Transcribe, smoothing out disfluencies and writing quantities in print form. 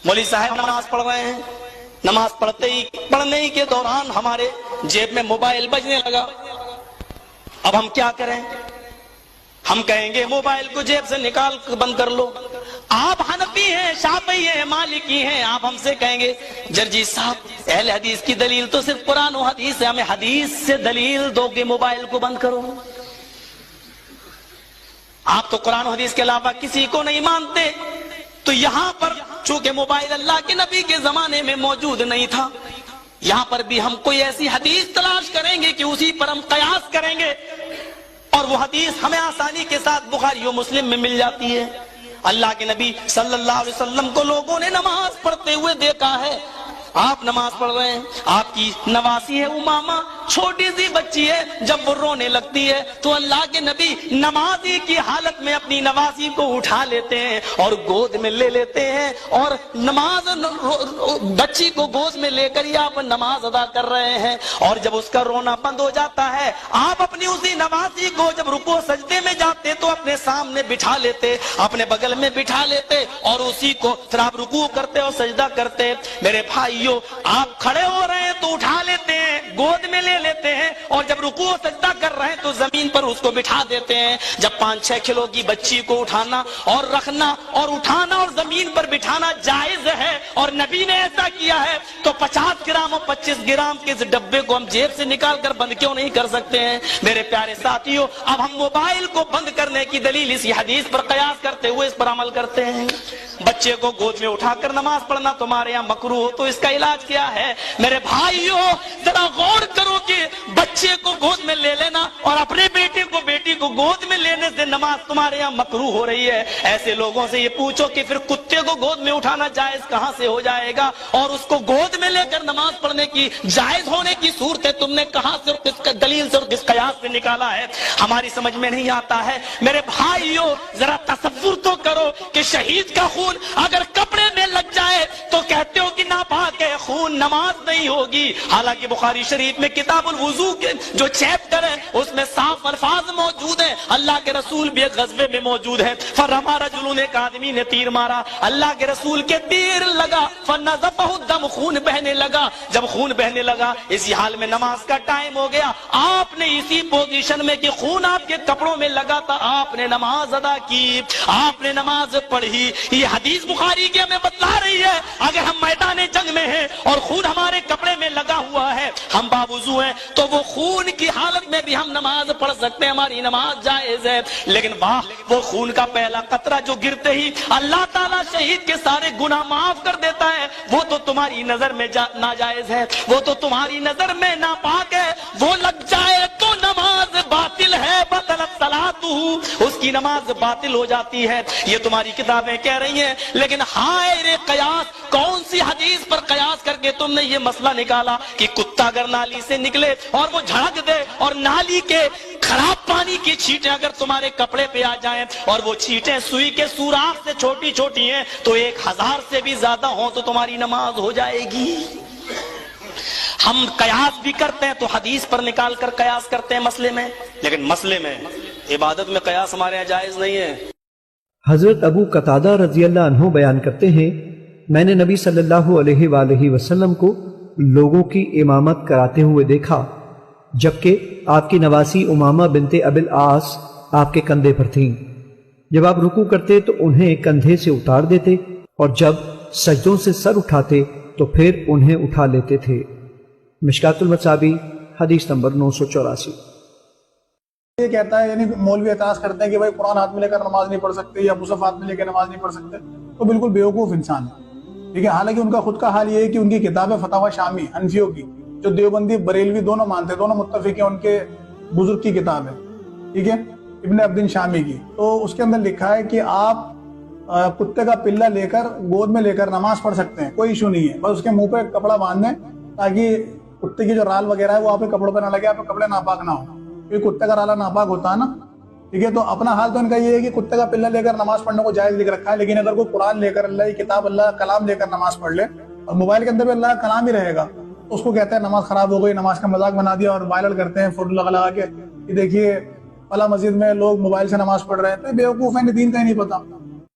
मौलवी साहब नमाज पढ़ रहे हैं, नमाज पढ़ने ही के दौरान हमारे जेब में मोबाइल बजने लगा। अब हम क्या करें? हम कहेंगे मोबाइल को जेब से निकाल बंद कर लो। आप हनफी हैं, शाफी हैं, मालिकी हैं, आप हमसे कहेंगे जर्जी साहब अहले हदीस की दलील तो सिर्फ कुरान और हदीस है, हमें हदीस से दलील दोगे मोबाइल को बंद करो। आप तो कुरान और हदीस के अलावा किसी को नहीं मानते। तो यहां पर चूंकि मोबाइल अल्लाह के नबी के जमाने में मौजूद नहीं था, यहां पर भी हम कोई ऐसी हदीस तलाश करेंगे कि उसी पर हम कयास करेंगे और वो हदीस हमें आसानी के साथ बुखारी और मुस्लिम में मिल जाती है। अल्लाह के नबी सल्लल्लाहु अलैहि वसल्लम को लोगों ने नमाज पढ़ते हुए देखा है। आप नमाज पढ़ रहे हैं, आपकी नवासी है उमामा, छोटी सी बच्ची है, जब वो रोने लगती है तो अल्लाह के नबी नमाजी की हालत में अपनी नवासी को उठा लेते हैं और गोद में ले लेते हैं और नमाज बच्ची को गोद में लेकर ही आप नमाज अदा कर रहे हैं। और जब उसका रोना बंद हो जाता है, आप अपनी उसी नवासी को जब रुको सजदे में जाते तो अपने सामने बिठा लेते, अपने बगल में बिठा लेते और उसी को फिर आप रुकू करते और सजदा करते। मेरे भाइयों, आप खड़े हो रहे हैं तो उठा लेते हैं, गोद में ले लेते हैं और जब रुकू और सजदा कर रहे हैं तो जमीन पर उसको बिठा देते हैं। जब 5-6 किलो की बच्ची को उठाना और रखना और उठाना और जमीन पर बिठाना जायज है और नबी ने ऐसा किया है, तो 50 ग्राम और 25 ग्राम के इस डब्बे को हम जेब से निकाल कर बंद क्यों नहीं कर सकते हैं? मेरे प्यारे साथियों, अब हम मोबाइल को बंद करने की दलील इसी हदीस पर कयास करते हुए इस पर अमल करते हैं। बच्चे को गोद में उठाकर नमाज पढ़ना तुम्हारे यहाँ मकरूह हो तो इसका इलाज क्या है? मेरे भाइयों, जरा गौर करो कि बच्चे को गोद में ले लेना और अपने बेटी को गोद में लेने से नमाज तुम्हारे यहाँ मकरूह हो रही है। ऐसे लोगों से ये पूछो कि फिर कुत्ते को गोद में उठाना जायज कहां से हो जाएगा और उसको गोद में लेकर नमाज पढ़ने की जायज होने की सूरत है तुमने कहां से और किस दलील से और किस कयास से निकाला है? हमारी समझ में नहीं आता है। मेरे भाइयों, जरा तसव्वुर तो करो कि शहीद का खून अगर कपड़े में लग जाए तो कहते हो कि नापाक है खून, नमाज नहीं होगी। हालांकि बुखारी शरीफ में किताबुल वुजू के जो चैप्टर है उसमें साफ अल्फाज मौजूद है। अल्लाह के रसूल भी एक गज़वे में मौजूद है। फरमा रजुलुन, एक आदमी ने तीर मारा, अल्लाह के रसूल के तीर लगा, फनज़फ़हु दम, खून बहने लगा। जब खून बहने लगा, इसी हाल में नमाज का टाइम हो गया, आपने इसी पोजीशन में कि खून आपके कपड़ों में लगा था, आपने नमाज अदा की, आपने नमाज पढ़ी। ये हदीस बुखारी की हमें बतला रही है अगर हम मैदान जंग में हैं और खून हमारे कपड़े में लगा हुआ है, हम बावुज़ू हैं, तो वो खून की हालत में भी हम नमाज पढ़ सकते हैं, हमारी नमाज जायज है। लेकिन वाह, वो खून का पहला कतरा जो गिरते ही अल्लाह ताला शहीद के सारे गुनाह माफ कर देता है, वो तो तुम्हारी नजर में नाजायज है, वो तो तुम्हारी नजर में नापाक है। वो लग जाए तो नमाज बातिल है, बतलत सलातुहु, उसकी नमाज बातिल हो जाती है। ये तुम्हारी किताबें कह रही हैं। लेकिन हाय रे कयास, कौन सी हदीस पर कयास करके तुमने ये मसला निकाला कि कुत्ता अगर नाली से निकले और वो झड़क दे और नाली के खराब पानी की छींटें अगर तुम्हारे कपड़े पे आ जाएं और वो छींटें सुई के सुराख से छोटी छोटी हैं तो 1000 से भी ज्यादा हो तो तुम्हारी नमाज हो जाएगी। हम कयास भी करते हैं तो हदीस पर निकाल कर कयास करते हैं मसले में, लेकिन मसले में इबादत में कयास हमारे यहाँ जायज नहीं है। हजरत अबू कतादा रज़ी अल्लाह अन्हु बयान करते हैं, मैंने नबी सल्लल्लाहु अलैहि वसल्लम को लोगों की इमामत कराते हुए देखा, जबकि आपकी नवासी उमामा बिनते अबिल आस आपके कंधे पर थीं। जब आप रुकू करते तो उन्हें कंधे से उतार देते और जब सजदों से सर उठाते तो फिर उन्हें उठा लेते थे। मिशकातुल मसाबी हदीस नंबर 984। ये कहता है, यानी मौलवी एतराज करते हैं कि भाई कुरान हाथ में लेकर नमाज नहीं पढ़ सकते या मुसहफ हाथ में लेकर नमाज नहीं पढ़ सकते, तो बिल्कुल बेवकूफ इंसान है। ठीक है, हालांकि उनका खुद का हाल ये है कि उनकी किताब है फतावा शामी हनफियों की, जो देवबंदी बरेलवी दोनों मानते, दोनों मुत्तफिक हैं, उनके बुजुर्ग की किताब है, ठीक है, इब्न अब्दिन शामी की। तो उसके अंदर लिखा है कि आप कुत्ते का पिल्ला लेकर गोद में लेकर नमाज पढ़ सकते हैं, कोई इशू नहीं है। बस उसके मुंह पे कपड़ा बांध दें ताकि कुत्ते की जो राल वगैरह है वो आपके कपड़ों पे ना लगे, आपके कपड़े नापाक ना हो, क्योंकि कुत्ते का राला नापाक होता है ना। ठीक है, तो अपना हाल तो इनका ये है कि कुत्ते का पिल्ला लेकर नमाज पढ़ने को जायज लिख रखा है, लेकिन अगर कोई कुरान लेकर, अल्लाह की किताब, अल्लाह कलाम लेकर नमाज पढ़ ले और मोबाइल के अंदर भी अल्लाह कलाम ही रहेगा, तो उसको कहते हैं नमाज खराब हो गई, नमाज का मजाक बना दिया और वायरल करते हैं फोटो लगा लगा के कि देखिए फला मस्जिद में लोग मोबाइल से नमाज पढ़ रहे हैं। तो बेवकूफ है, दीन का ही नहीं पता।